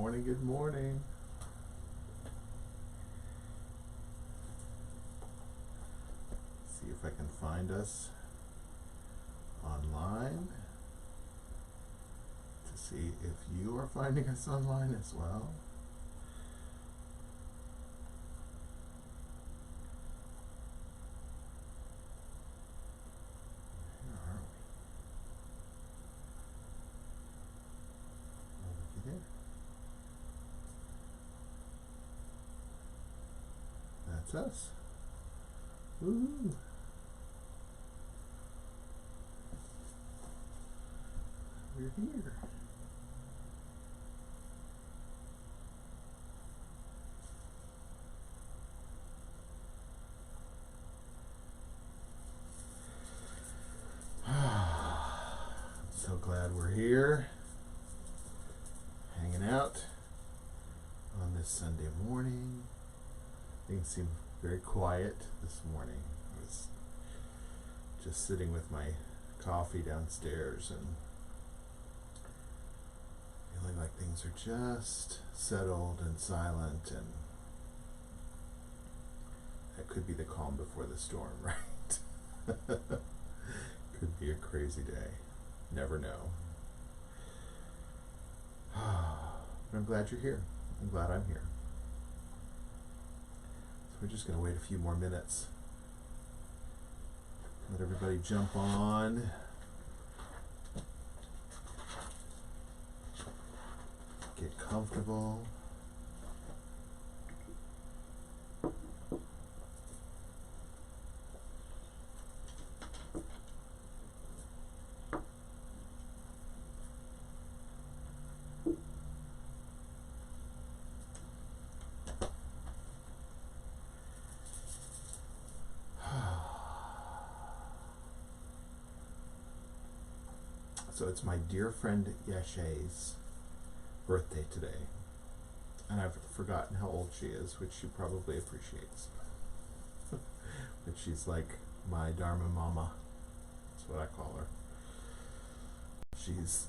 morning, good morning. See if I can find us online to see if you are finding us online as well. Where are we? Oh, looky there. That's us. Woo! We're here. So glad we're here, hanging out on this Sunday morning. Things seem very quiet this morning. I was just sitting with my coffee downstairs and feeling like things are just settled and silent, and that could be the calm before the storm, right? Could be a crazy day. Never know. But I'm glad you're here. I'm glad I'm here. So we're just going to wait a few more minutes. Let everybody jump on. Get comfortable. So it's my dear friend Yashay's birthday today, and I've forgotten how old she is, which she probably appreciates. But she's like my Dharma mama. That's what I call her. She's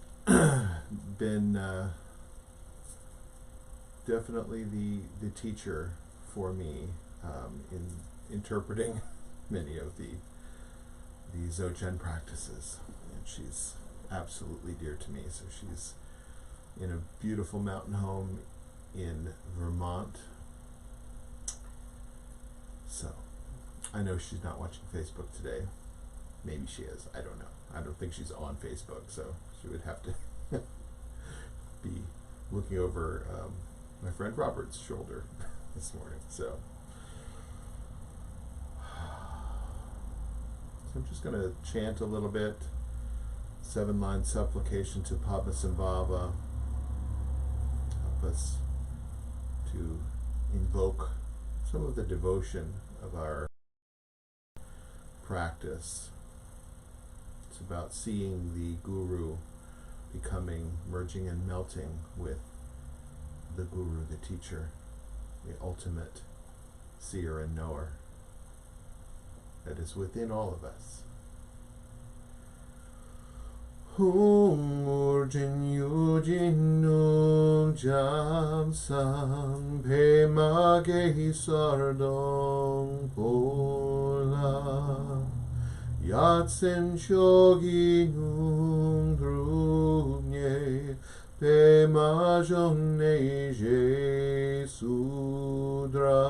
been definitely the teacher for me in interpreting many of the Dzogchen practices, and she's absolutely dear to me. So she's in a beautiful mountain home in Vermont. So I know she's not watching Facebook today. Maybe she is. I don't know. I don't think she's on Facebook, so she would have to be looking over my friend Robert's shoulder this morning. So I'm just going to chant a little bit. 7-line supplication to Padmasambhava. Help us to invoke some of the devotion of our practice. It's about seeing the Guru becoming, merging and melting with the Guru, the teacher, the ultimate seer and knower that is within all of us. Hum urjin yujin nung jam san pe ma gehi sardong pola yatsen shogi nung drunye pe ma jonne je sudra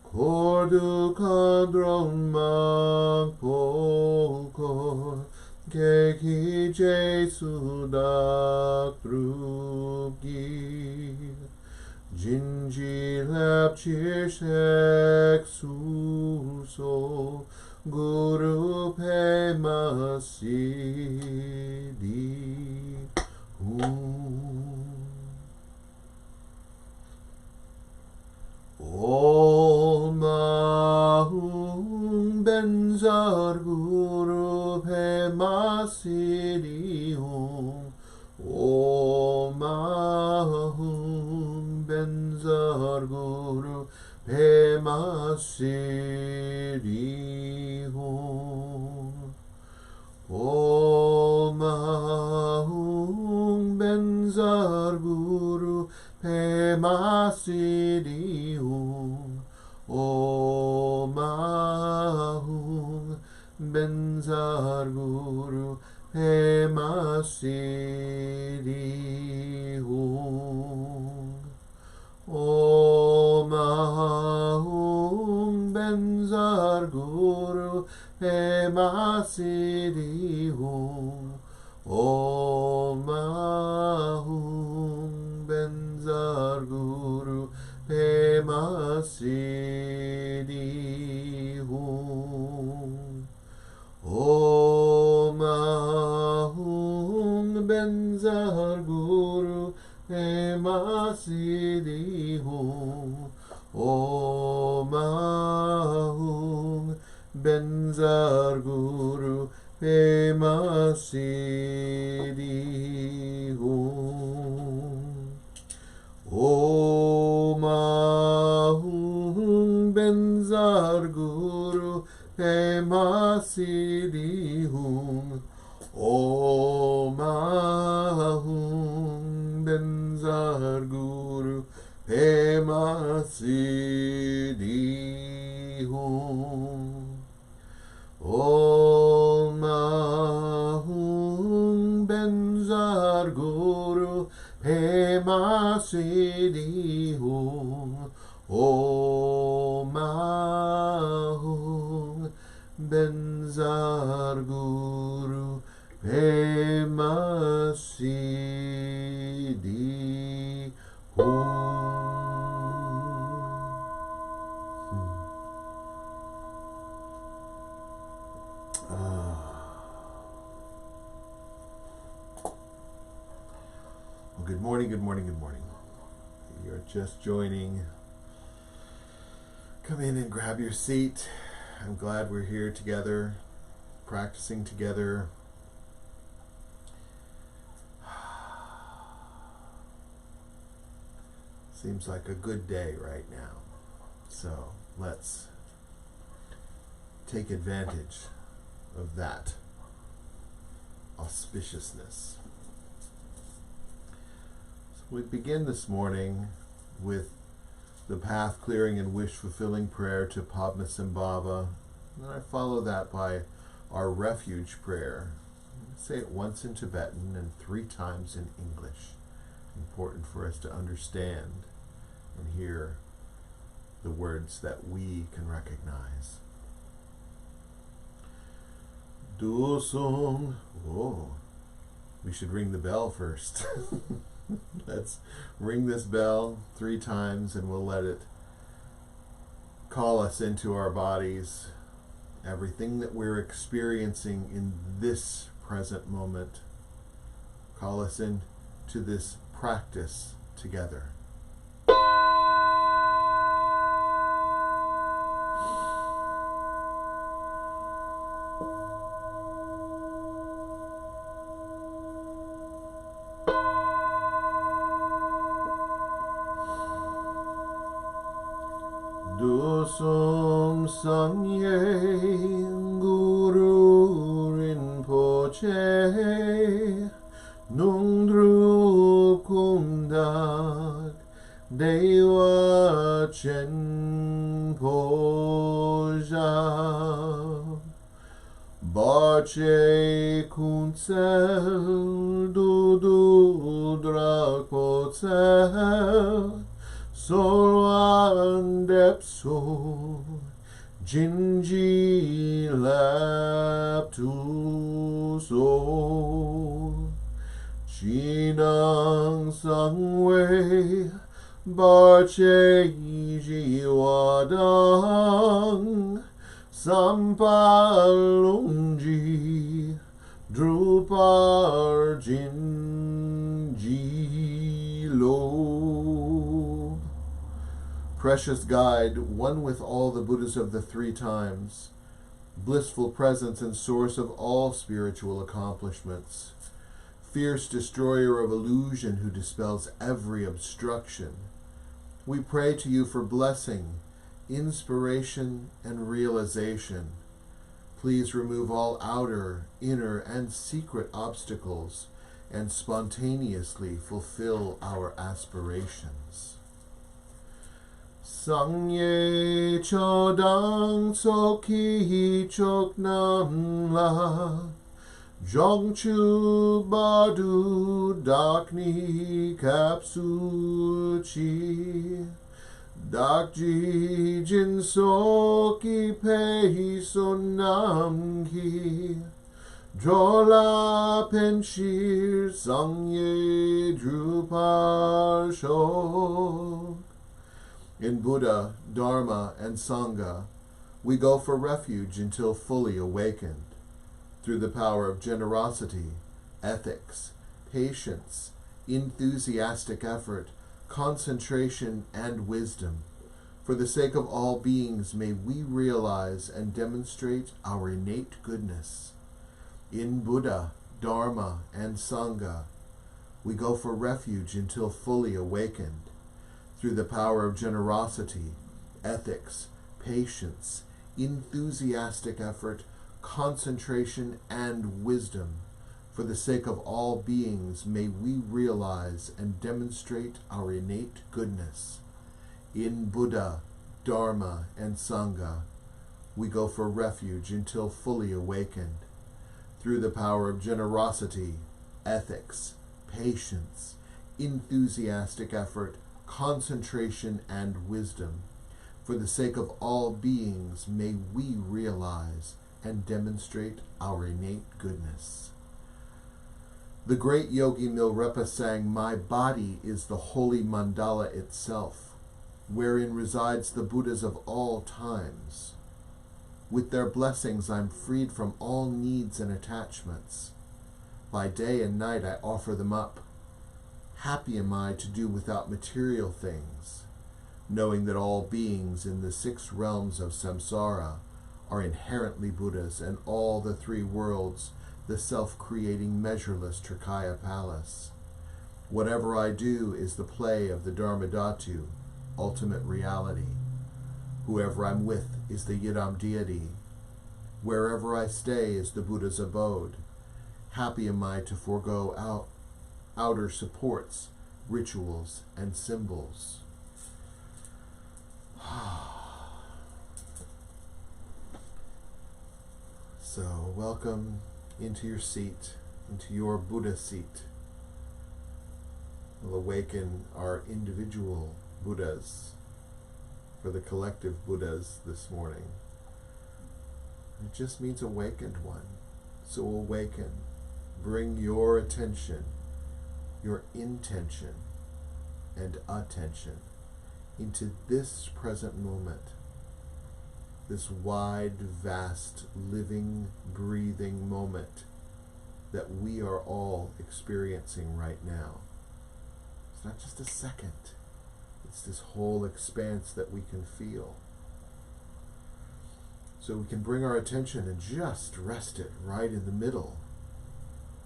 kordu kandron mag polkor Keki Jesu dak drugi Jinji lap chishek suso Guru pe masidi Om Mahum Benzar Guru Pe Masidi Om Mahum Benzar Guru Pe Masidi Om Mahum Benzar Guru Siddhi Hum Om Ahum Benzar Guru Pema Siddhi Hum Om Ahum Benzar Guru Pema Siddhi Hum Om Ahum Benzar Guru Pema Siddhi Hum Om Ahum Benzar Guru Pema Siddhi Hum Om Ahum Benzar Guru Pema Siddhi Hum Om Ahum Benzar Guru Pema Siddhi Hum Om Ahum Benzar Guru Pema Siddhi Hum Om Ahum Benzar Guru Pema Siddhi Hum Om Ahum Benzar Guru Pema Siddhi Hum. Well, good morning, good morning, good morning. You're just joining. Come in and grab your seat. I'm glad we're here together, practicing together. Seems like a good day right now. So let's take advantage of that auspiciousness. So we begin this morning with the path clearing and wish fulfilling prayer to Padmasambhava. And I follow that by our refuge prayer. Say it once in Tibetan and 3 times in English. Important for us to understand and hear the words that we can recognize. Dusum. Oh, we should ring the bell first. Let's ring this bell 3 times and we'll let it call us into our bodies. Everything that we're experiencing in this present moment, call us into this practice together. Dusum Sangye Guru Rinpoche Nungdru Kundak Dewa Chen Poja Bache Kunsel Dudu Drakotsel Sorwan Depso Jinji Laptu So Chinang Sangwei Barche Jiwadang Sampalungji Drupar Jinji Lo. Precious guide, one with all the Buddhas of the 3 times, blissful presence and source of all spiritual accomplishments, fierce destroyer of illusion who dispels every obstruction, we pray to you for blessing, inspiration, and realization. Please remove all outer, inner, and secret obstacles and spontaneously fulfill our aspirations. Sangye chodang soki chok nam la Jongchu badu dakni kapsu chi Dakji jin soki pei sonam ki Jola penshir sangye drupar shok. In Buddha, Dharma, and Sangha, we go for refuge until fully awakened. Through the power of generosity, ethics, patience, enthusiastic effort, concentration, and wisdom, for the sake of all beings, may we realize and demonstrate our innate goodness. In Buddha, Dharma, and Sangha, we go for refuge until fully awakened. Through the power of generosity, ethics, patience, enthusiastic effort, concentration, and wisdom, for the sake of all beings, may we realize and demonstrate our innate goodness. In Buddha, Dharma, and Sangha, we go for refuge until fully awakened. Through the power of generosity, ethics, patience, enthusiastic effort, concentration, and wisdom, for the sake of all beings, may we realize and demonstrate our innate goodness. The great Yogi Milarepa sang, "My body is the holy mandala itself, wherein resides the Buddhas of all times. With their blessings I'm freed from all needs and attachments. By day and night I offer them up. Happy am I to do without material things, knowing that all beings in the 6 realms of samsara are inherently Buddhas, and all the 3 worlds the self-creating measureless Trikaya Palace. Whatever I do is the play of the Dharmadhatu, ultimate reality. Whoever I'm with is the Yidam deity. Wherever I stay is the Buddha's abode. Happy am I to forego outer supports, rituals, and symbols." So, welcome into your seat, into your Buddha seat. We'll awaken our individual Buddhas for the collective Buddhas this morning. It just means awakened one. So awaken. Bring your attention, your intention, and attention into this present moment, this wide, vast, living, breathing moment that we are all experiencing right now. It's not just a second. It's this whole expanse that we can feel. So we can bring our attention and just rest it right in the middle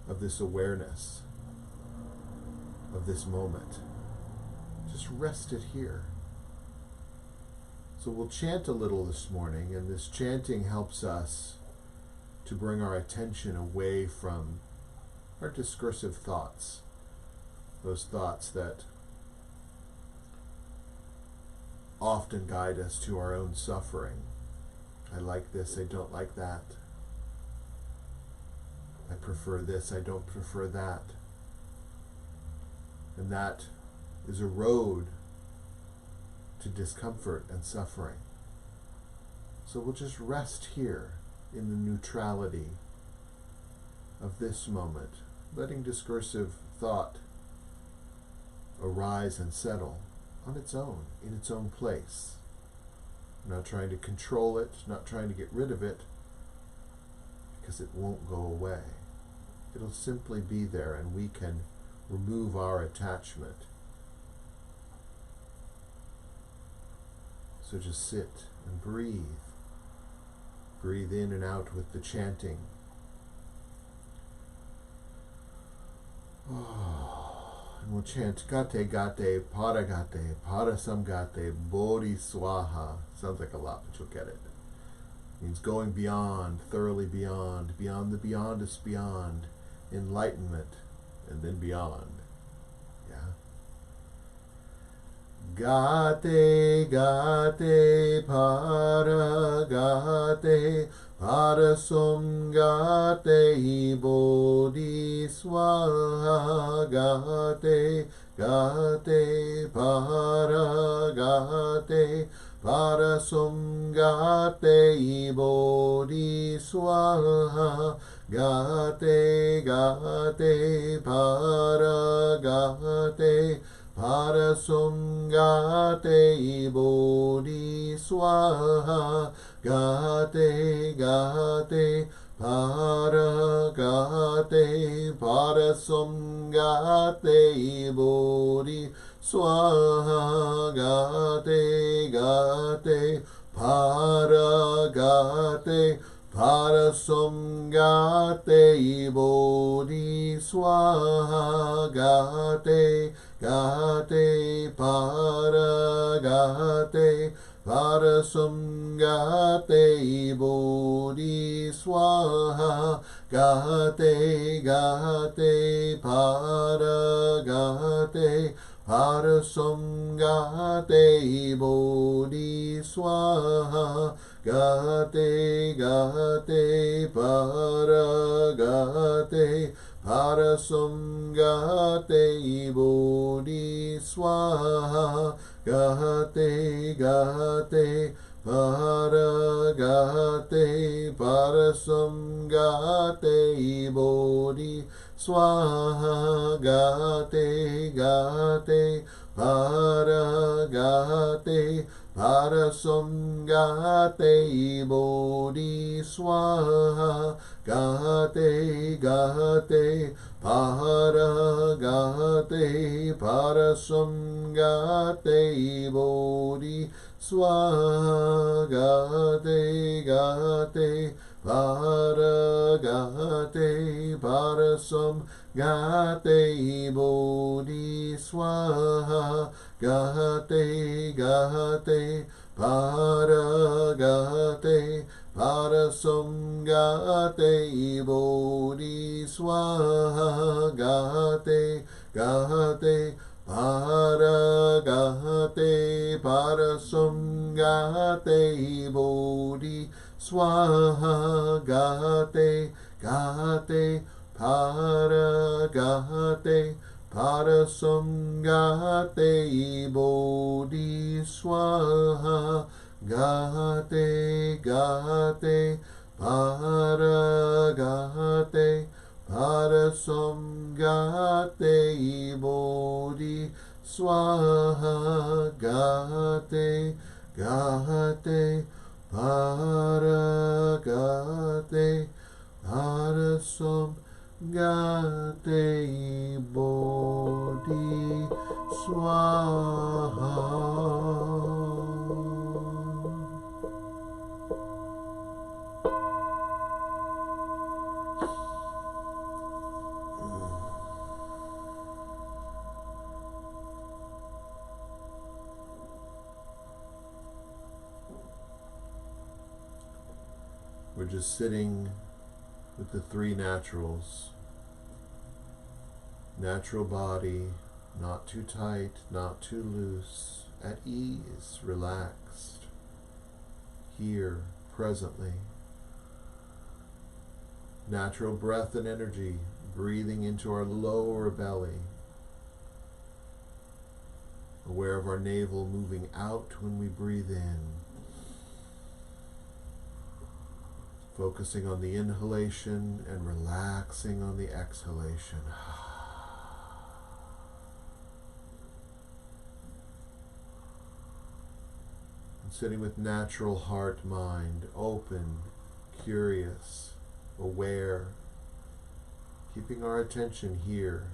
of this awareness, of this moment. Just rest it here. So we'll chant a little this morning, and this chanting helps us to bring our attention away from our discursive thoughts, those thoughts that often guide us to our own suffering. I like this, I don't like that. I prefer this, I don't prefer that. And that is a road to discomfort and suffering. So we'll just rest here in the neutrality of this moment, letting discursive thought arise and settle on its own, in its own place. Not trying to control it, not trying to get rid of it, because it won't go away. It'll simply be there, and we can remove our attachment. So just sit and breathe. Breathe in and out with the chanting. And we'll chant Gate Gate, Paragate, Parasamgate, Bodhi Swaha. Sounds like a lot, but you'll get it. It means going beyond, thoroughly beyond, beyond the beyondest beyond, enlightenment, and then beyond. Yeah? Gate, gate, para, gate, parasum, gate, bodhi, swaha, gate, gate, para, gate, parasum, gate, bodhi, swaha, gate, gate, para, gate, parasum, gate, bodhi, swaha, gate, gate, para, gate, parasum, gate, bodhi, swaha, gate, gate, para, gate, parasum, gate, bodhi, swaha, gate, gate, para, gate, parasum, gate, bodhi, swaha, gate, gate, para, gate, parasum, gate, bodhi, swaha, gate, gate, para, gate, parasum, gate, bodhi, swaha, gate, gate, para, gate, parasum, gate, bodhi, swaha, gate, gate, para, gate, parasum, gate, bodhi, swaha, gate, gate, para, gate, parasum, gate, bodhi, swaha, gate, gate, para, gate, parasum, gate, bodhi, swaha, gate, gate, para, gate, parasum, gate, bodhi, swaha, gate, gate, para, gate, parasum, gate, bodhi, swaha, gate, gate, para, gate, parasum, gate, bodhi, swaha, gate, gate, para, gate, parasum, gate, bodhi, swaha, gate, gate, para, gate, parasum, gate, bodhi, swaha. We're just sitting with the three naturals. Natural body, not too tight, not too loose, at ease, relaxed, here, presently. Natural breath and energy, breathing into our lower belly. Aware of our navel moving out when we breathe in. Focusing on the inhalation and relaxing on the exhalation. And sitting with natural heart, mind, open, curious, aware, keeping our attention here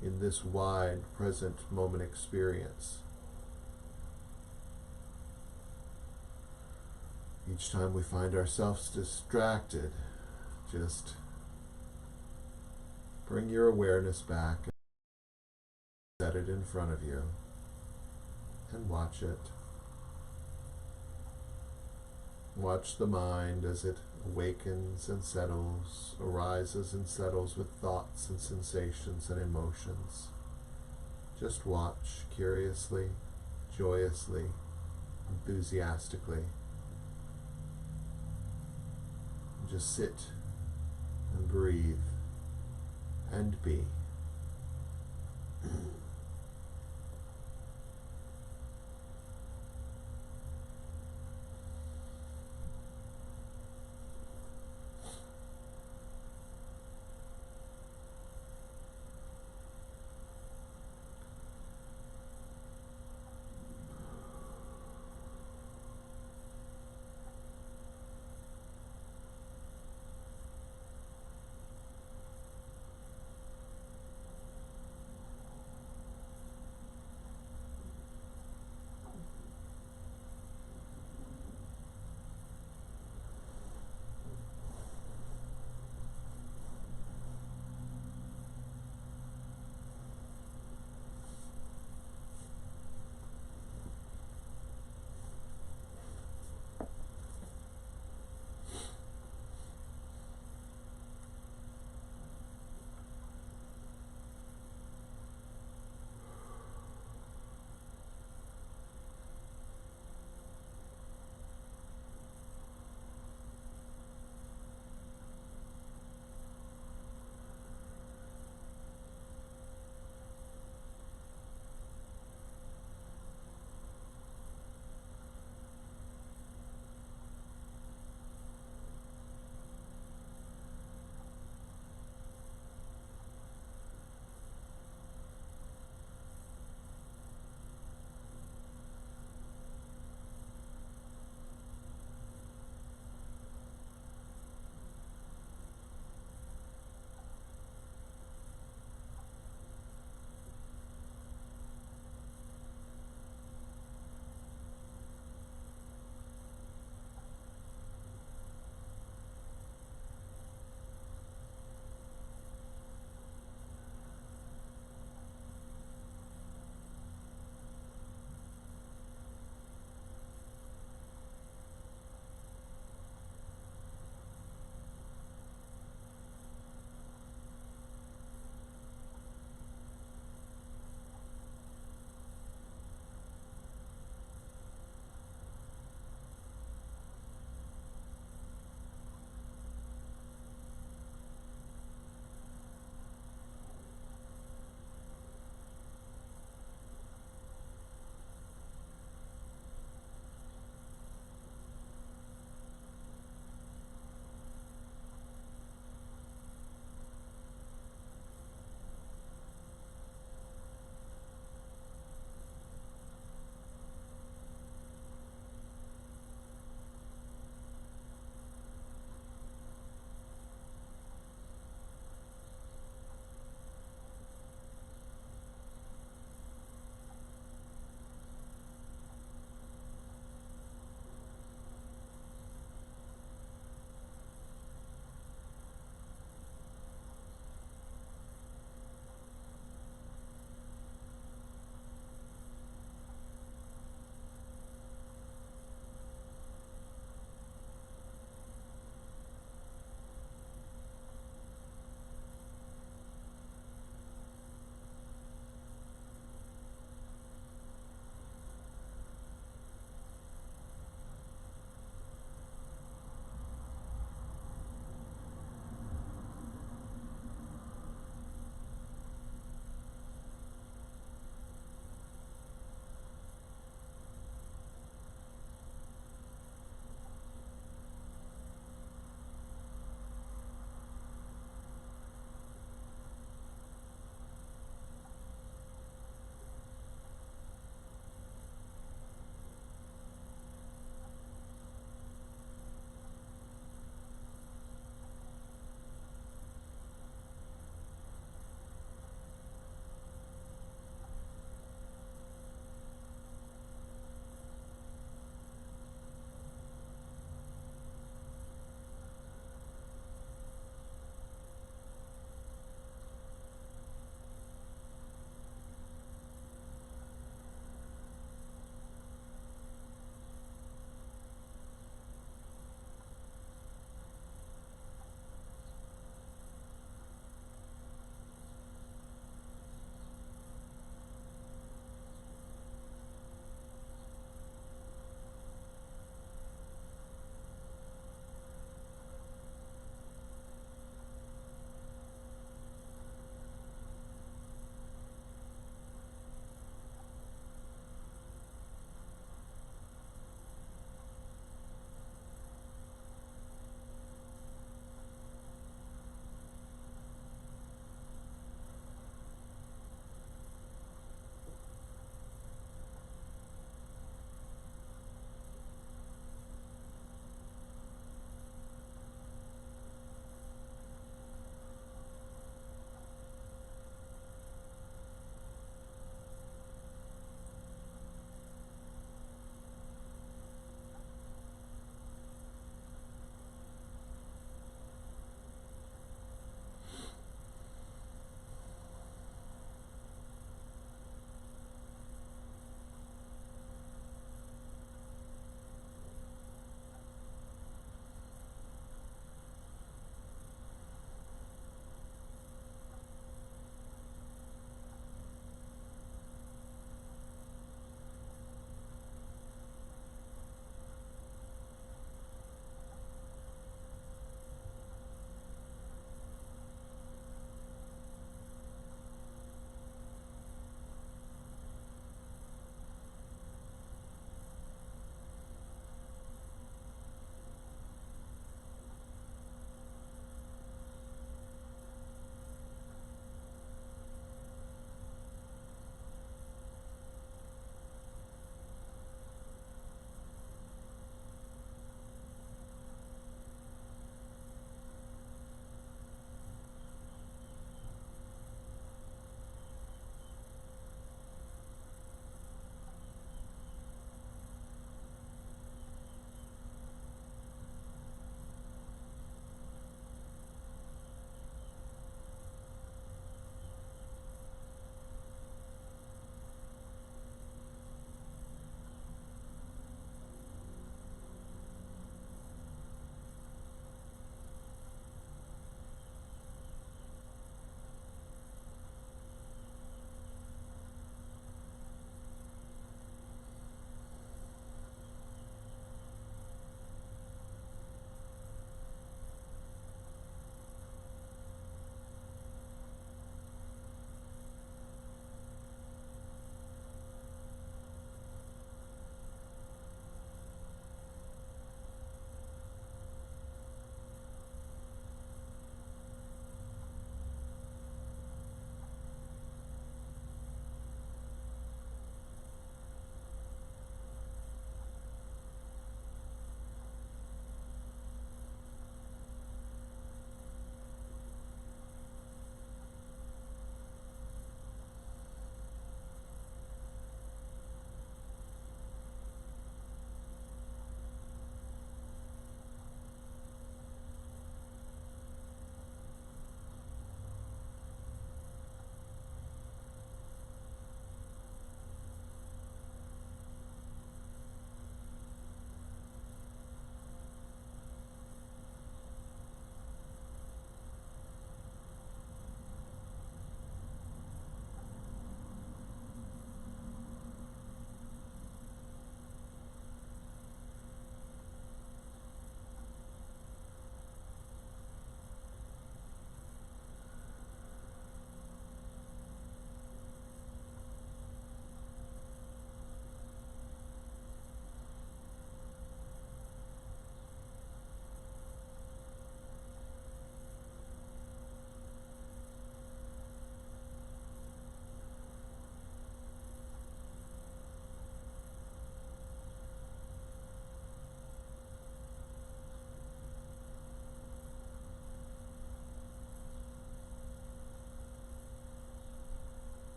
in this wide present moment experience. Each time we find ourselves distracted, just bring your awareness back and set it in front of you and watch it. Watch the mind as it awakens and settles, arises and settles with thoughts and sensations and emotions. Just watch curiously, joyously, enthusiastically. Just sit and breathe and be.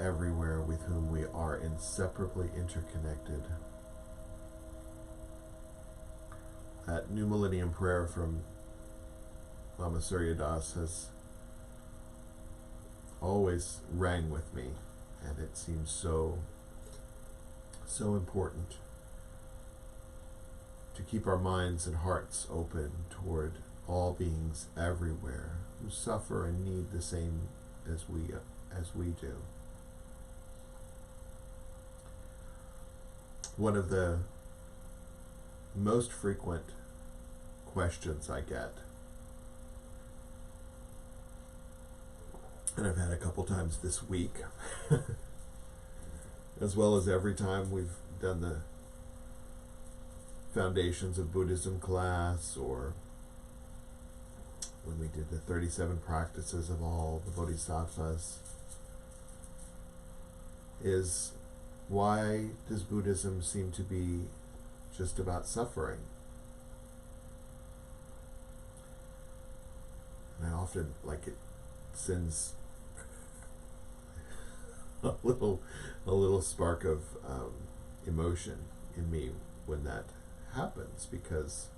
everywhere with whom we are inseparably interconnected. That New Millennium prayer from Lama Surya Das has always rang with me, and it seems so important to keep our minds and hearts open toward all beings everywhere who suffer and need the same as we do. One of the most frequent questions I get, and I've had a couple times this week, as well as every time we've done the Foundations of Buddhism class, or when we did the 37 practices of all the bodhisattvas, is why does Buddhism seem to be just about suffering? And I often, it sends a little spark of emotion in me when that happens, because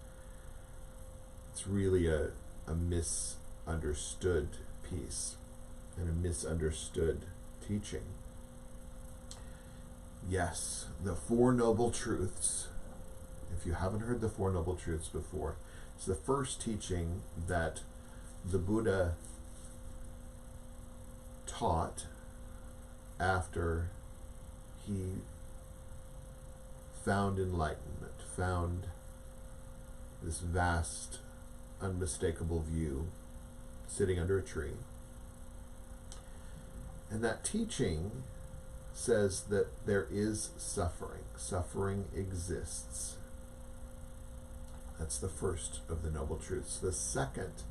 it's really a misunderstood piece and a misunderstood teaching. Yes, the Four Noble Truths, if you haven't heard the Four Noble Truths before, it's the first teaching that the Buddha taught after he found enlightenment, found this vast, unmistakable view sitting under a tree. And that teaching says that there is suffering. Suffering exists. That's the first of the Noble Truths. The second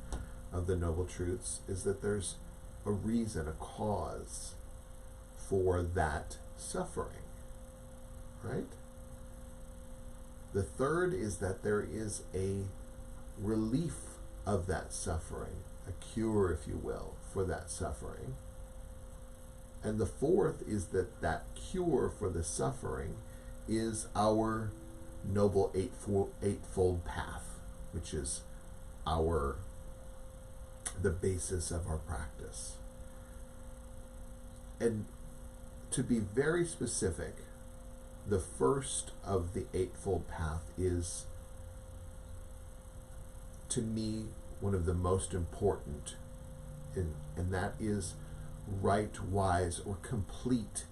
of the Noble Truths is that there's a reason, a cause for that suffering, right? The third is that there is a relief of that suffering, a cure, if you will, for that suffering. And the fourth is that that cure for the suffering is our Noble Eightfold Path, which is the basis of our practice. And to be very specific, the first of the Eightfold Path is, to me, one of the most important, and that is right, wise, or complete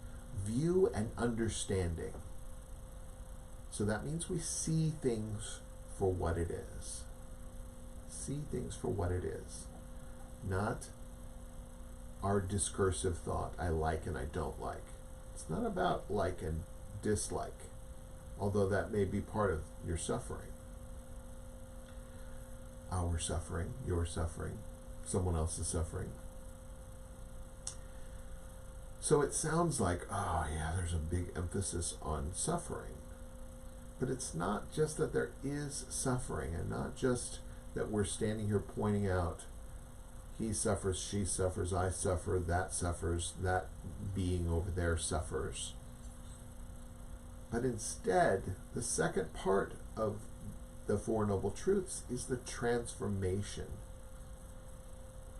view and understanding. So that means we see things for what it is. See things for what it is. Not our discursive thought, I like and I don't like. It's not about like and dislike, although that may be part of your suffering. Our suffering, your suffering, someone else's suffering. So it sounds like, oh yeah, there's a big emphasis on suffering. But it's not just that there is suffering, and not just that we're standing here pointing out, he suffers, she suffers, I suffer, that being over there suffers. But instead, the second part of the Four Noble Truths is the transformation,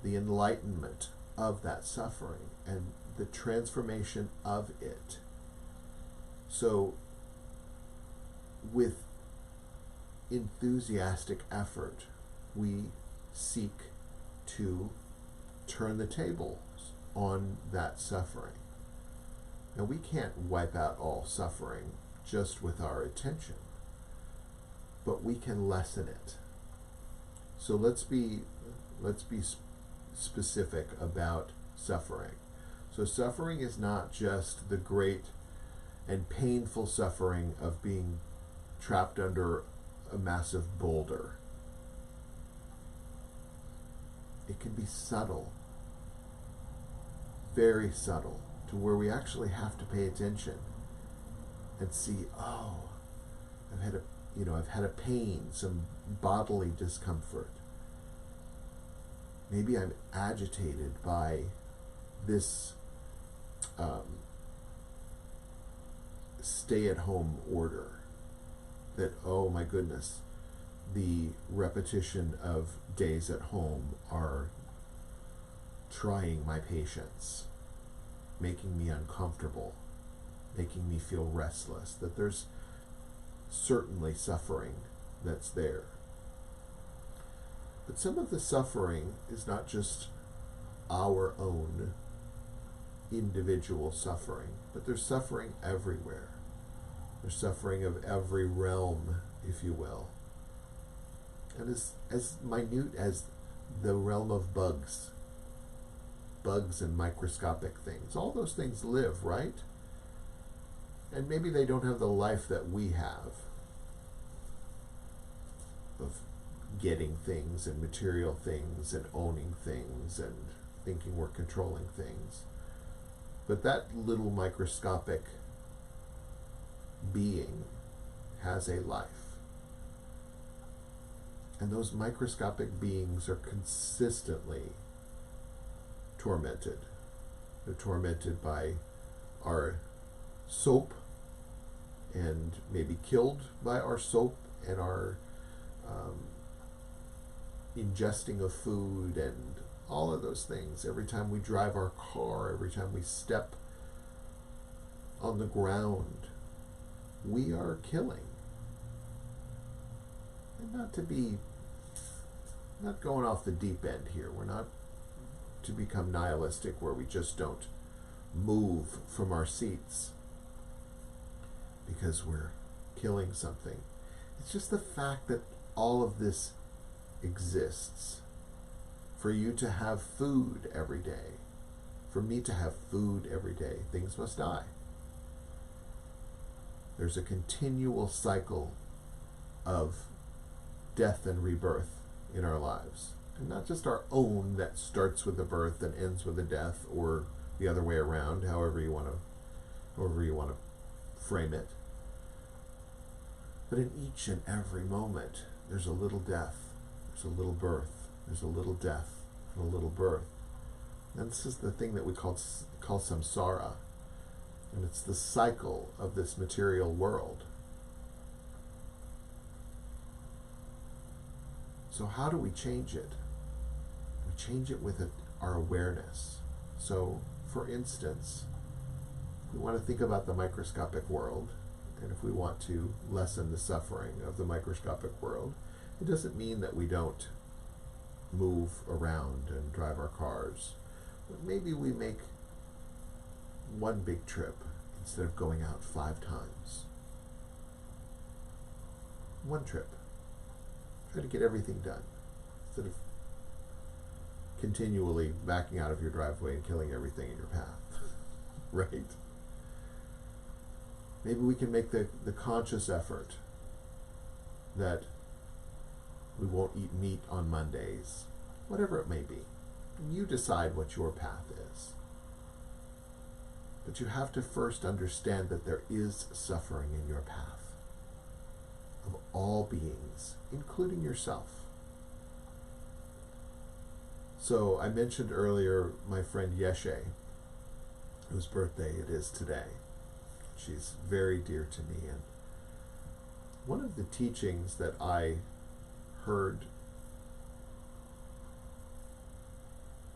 the enlightenment of that suffering, and the transformation of it. So, with enthusiastic effort, we seek to turn the tables on that suffering. Now, we can't wipe out all suffering just with our attention, but we can lessen it. So let's be specific about suffering. So suffering is not just the great and painful suffering of being trapped under a massive boulder. It can be subtle, very subtle, to where we actually have to pay attention and see, oh, I've had a pain, some bodily discomfort. Maybe I'm agitated by this stay-at-home order. That, oh my goodness, the repetition of days at home are trying my patience, making me uncomfortable, making me feel restless, that there's certainly suffering that's there. But some of the suffering is not just our own individual suffering, but there's suffering everywhere. There's suffering of every realm, if you will. And as minute as the realm of bugs and microscopic things, all those things live, right? And maybe they don't have the life that we have of getting things and material things and owning things and thinking we're controlling things. But that little microscopic being has a life. And those microscopic beings are consistently tormented. They're tormented by our soap and maybe killed by our soap and our ingesting of food and all of those things. Every time we drive our car, every time we step on the ground, we are killing. And not going off the deep end here. We're not to become nihilistic where we just don't move from our seats because we're killing something. It's just the fact that all of this exists. For you to have food every day, for me to have food every day, things must die. There's a continual cycle of death and rebirth in our lives. And not just our own that starts with a birth and ends with a death, or the other way around, however you want to frame it. But in each and every moment, there's a little death, there's a little birth, there's a little death, and a little birth. And this is the thing that we call samsara. And it's the cycle of this material world. So how do we change it? We change it with our awareness. So, for instance, we want to think about the microscopic world, and if we want to lessen the suffering of the microscopic world, it doesn't mean that we don't move around and drive our cars. But maybe we make one big trip instead of going out 5 times. One trip. Try to get everything done instead of continually backing out of your driveway and killing everything in your path. Right? Maybe we can make the conscious effort that we won't eat meat on Mondays, whatever it may be. You decide what your path is. But you have to first understand that there is suffering in your path of all beings, including yourself. So I mentioned earlier my friend Yeshe, whose birthday it is today. She's very dear to me, and one of the teachings that I heard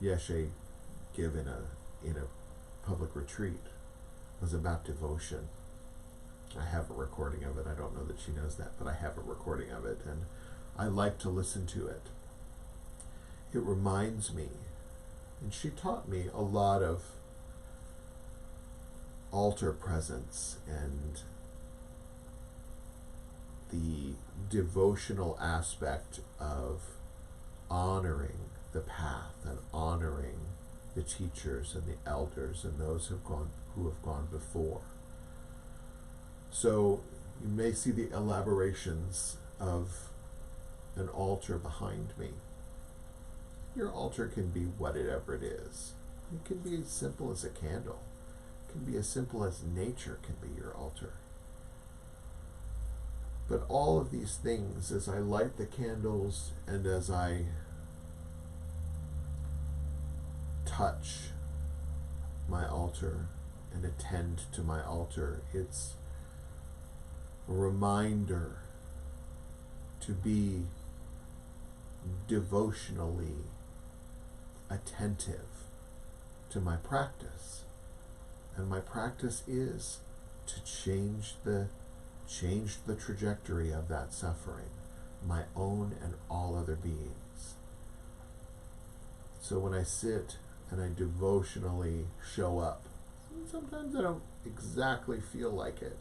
Yeshe give in a public retreat was about devotion. I have a recording of it. I don't know that she knows that, but I have a recording of it, and I like to listen to it. It reminds me, and she taught me a lot of altar presence and the devotional aspect of honoring the path and honoring the teachers and the elders and those who have gone before. So you may see the elaborations of an altar behind me. Your altar can be whatever it is. It can be as simple as a candle. It can be as simple as nature can be your altar. But all of these things, as I light the candles and as I touch my altar and attend to my altar. It's a reminder to be devotionally attentive to my practice. And my practice is to change the trajectory of that suffering, my own and all other beings. So when I sit and I devotionally show up, sometimes I don't exactly feel like it,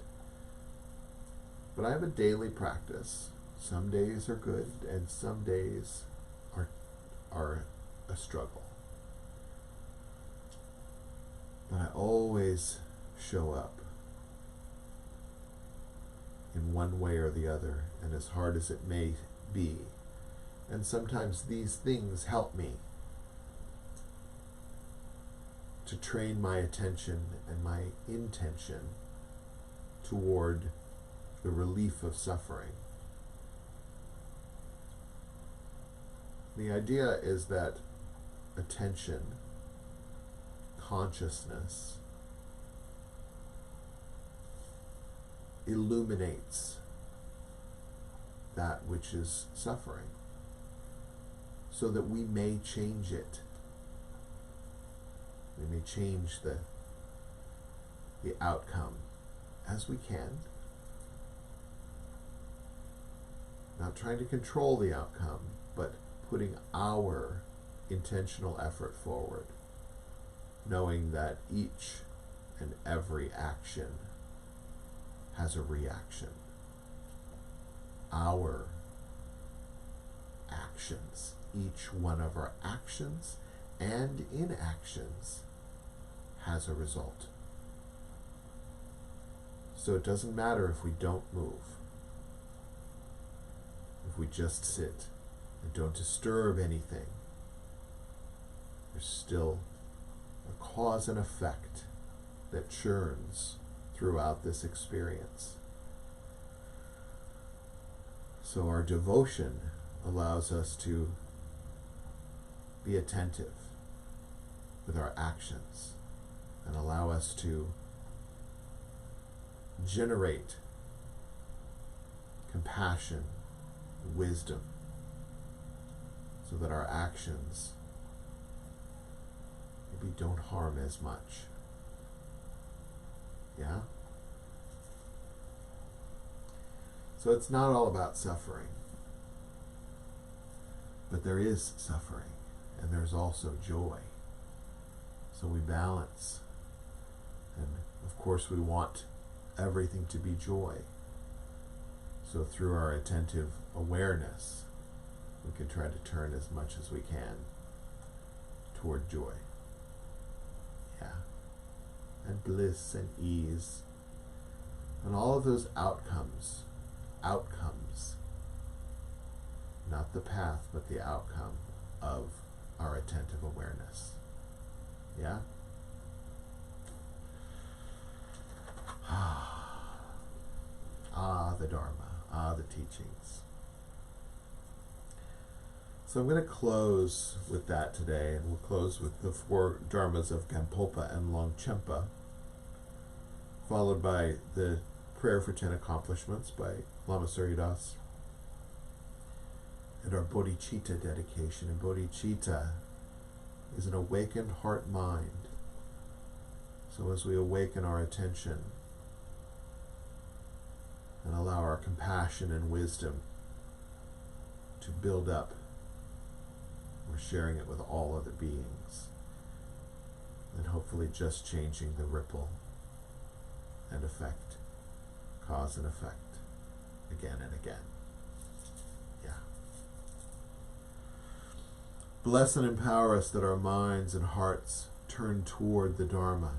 but I have a daily practice. Some days are good and some days are a struggle. But I always show up in one way or the other, and as hard as it may be. And sometimes these things help me to train my attention and my intention toward the relief of suffering. The idea is that attention, consciousness, illuminates that which is suffering so that we may change it. We may change the outcome as we can. Not trying to control the outcome, but putting our intentional effort forward, knowing that each and every action has a reaction. Our actions, each one of our actions and inactions has a result. So it doesn't matter if we don't move, if we just sit and don't disturb anything. There's still a cause and effect that churns throughout this experience. So our devotion allows us to be attentive with our actions and allow us to generate compassion, wisdom, so that our actions maybe don't harm as much. Yeah? So it's not all about suffering, but there is suffering, and there's also joy. So we balance, and of course we want everything to be joy. So through our attentive awareness, we can try to turn as much as we can toward joy. Yeah. And bliss and ease. And all of those outcomes, not the path, but the outcome of our attentive awareness. Yeah? The Dharma, the teachings. So I'm going to close with that today, and we'll close with the 4 Dharmas of Gampopa and Longchenpa, followed by the Prayer for 10 Accomplishments by Lama Suryadas, and our bodhicitta dedication. And bodhicitta is an awakened heart-mind. So as we awaken our attention and allow our compassion and wisdom to build up, we're sharing it with all other beings, and hopefully just changing the ripple and effect, cause and effect, again and again. Yeah. Bless and empower us that our minds and hearts turn toward the Dharma.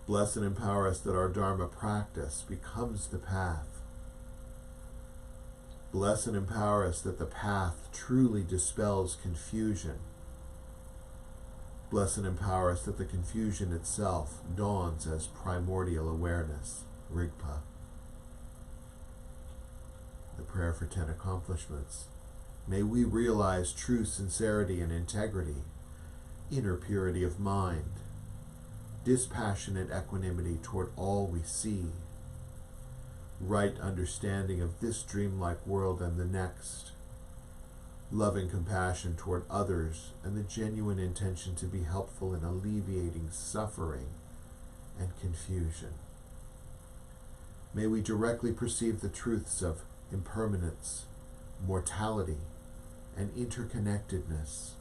Bless and empower us that our Dharma practice becomes the path. Bless and empower us that the path truly dispels confusion. Bless and empower us that the confusion itself dawns as primordial awareness, Rigpa. The prayer for 10 accomplishments. May we realize true sincerity and integrity, inner purity of mind, dispassionate equanimity toward all we see, right understanding of this dreamlike world and the next, loving compassion toward others, and the genuine intention to be helpful in alleviating suffering and confusion. May we directly perceive the truths of impermanence, mortality, and interconnectedness,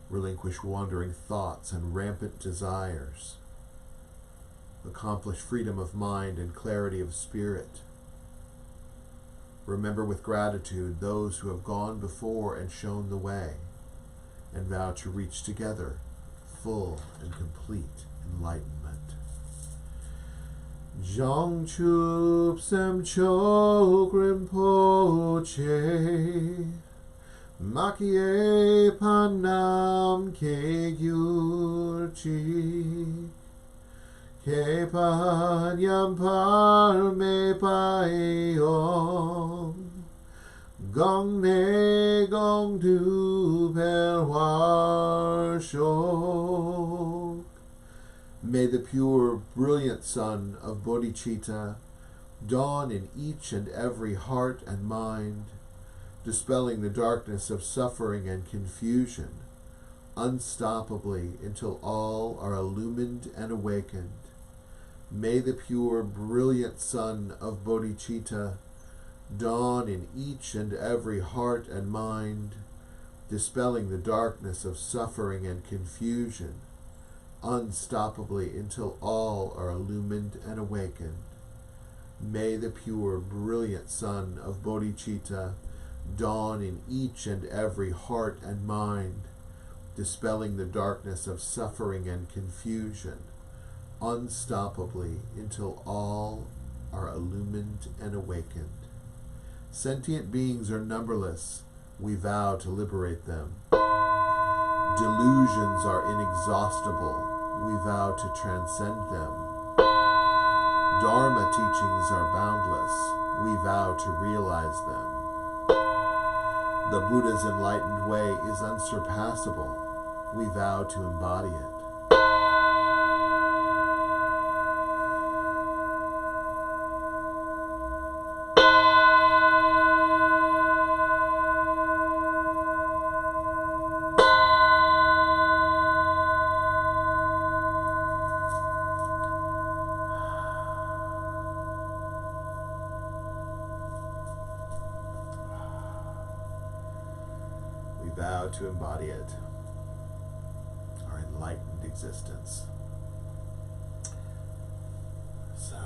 relinquish wandering thoughts and rampant desires, accomplish freedom of mind and clarity of spirit. Remember with gratitude those who have gone before and shown the way, and vow to reach together full and complete enlightenment. Jongchup Sem Chok Rinpoche Makie Panam Ke Gyurchi Ke Panyam Parme Paeom Gong Ne Gong Du Perwar Shok. May the pure, brilliant sun of bodhicitta dawn in each and every heart and mind, dispelling the darkness of suffering and confusion, unstoppably until all are illumined and awakened. May the pure, brilliant sun of bodhicitta dawn in each and every heart and mind, dispelling the darkness of suffering and confusion, unstoppably until all are illumined and awakened. May the pure, brilliant sun of bodhicitta dawn in each and every heart and mind, dispelling the darkness of suffering and confusion, unstoppably until all are illumined and awakened. Sentient beings are numberless. We vow to liberate them. Delusions are inexhaustible. We vow to transcend them. Dharma teachings are boundless. We vow to realize them. The Buddha's enlightened way is unsurpassable. We vow to embody it. Vow to embody it, our enlightened existence. So,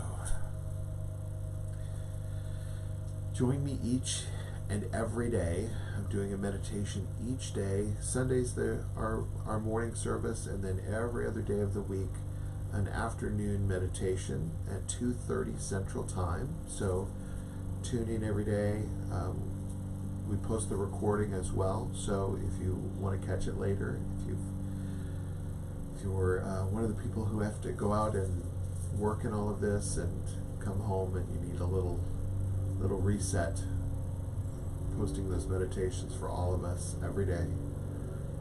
join me each and every day. I'm doing a meditation each day. Sundays there are our morning service, and then every other day of the week an afternoon meditation at 2:30 Central Time. So tune in every day. We post the recording as well, so if you want to catch it later, if you're one of the people who have to go out and work in all of this and come home and you need a little reset, posting those meditations for all of us every day.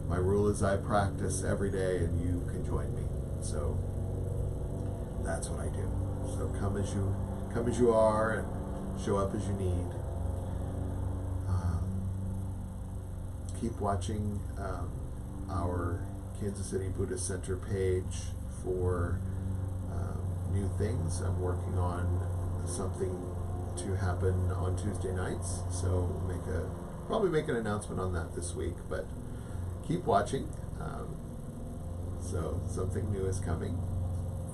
My rule is I practice every day and you can join me. So that's what I do. So come as you are and show up as you need. Keep watching our Kansas City Buddhist Center page for new things. I'm working on something to happen on Tuesday nights, so probably make an announcement on that this week. But keep watching. So something new is coming.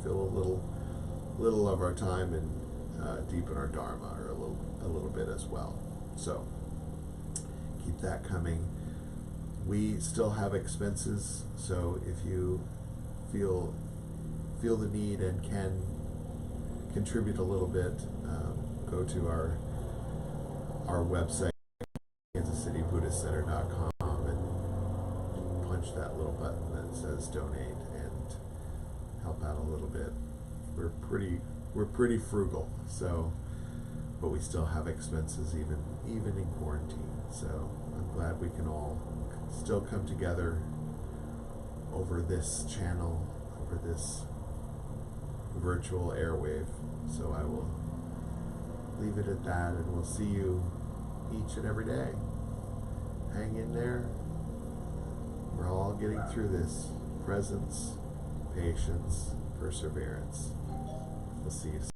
Fill a little of our time and deepen our Dharma, or a little bit as well. So keep that coming. We still have expenses, so if you feel the need and can contribute a little bit, go to our website, kansascitybuddhistcenter.com, and punch that little button that says donate and help out a little bit. We're pretty frugal, so, but we still have expenses even in quarantine. So I'm glad we can all still come together over this channel over this virtual airwave. So I will leave it at that, and we'll see you each and every day. Hang in there. We're all getting through this. Presence, patience, perseverance. We'll see you soon.